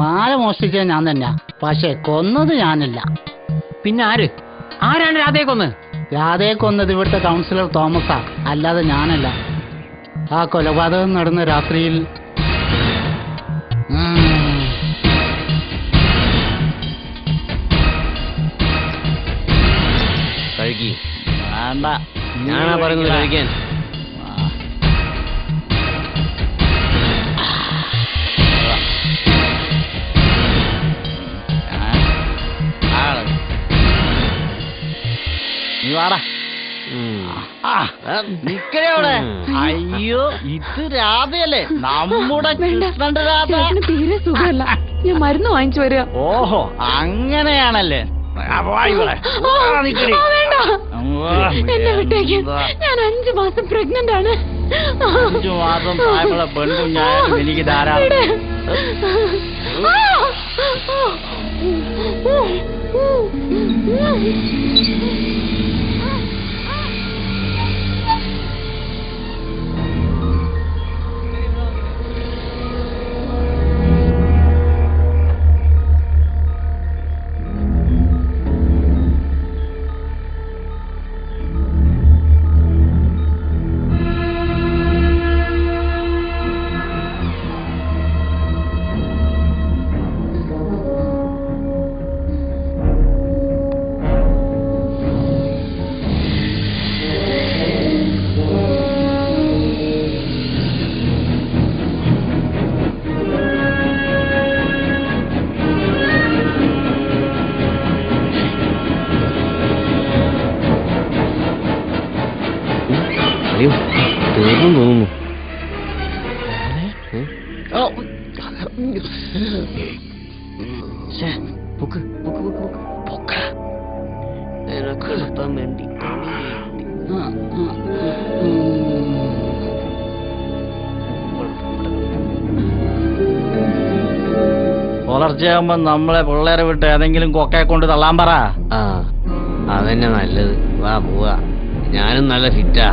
മാല മോഷ്ടിച്ചത് ഞാൻ തന്നെയാ, പക്ഷെ കൊന്നത് ഞാനല്ല. പിന്നെ ആരാണ് രാധയെ കൊന്ന്? രാധയെ കൊന്നത് ഇവിടുത്തെ കൗൺസിലർ തോമസാ, അല്ലാതെ ഞാനല്ല. ആ കൊലപാതകം നടന്ന രാത്രിയിൽ കഴുകി വേണ്ട, ഞാനാ പറയുന്നത് കഴിക്കാൻ. നീ വാടാ. നിക്കടെ. അയ്യോ, ഇത് രാധയല്ലേ, നമ്മുടെ കൃഷ്ണന്റെ രാധ. തീരെ സുഖമല്ല, ഞാൻ മരുന്ന് വാങ്ങിച്ചു വരിക. ഓഹോ, അങ്ങനെയാണല്ലേ. എന്നെ വിട്ടേക്ക്, ഞാൻ 5 മാസം പ്രഗ്നന്റ് ആണ്. 5 മാസം പ്രായമുള്ള പെൺകുഞ്ഞായാലും എനിക്ക് ധാരാളം. തീർന്നു തോന്നുന്നു. നിനക്കെടുത്താൻ വേണ്ടി പുലർച്ചയാകുമ്പോ നമ്മളെ പിള്ളേരെ വിട്ട് ഏതെങ്കിലും കൊക്കയെ കൊണ്ട് തള്ളാൻ പറ. അതന്നെ നല്ലത്. വാ പോവാ, ഞാനും നല്ല ഫിറ്റാ.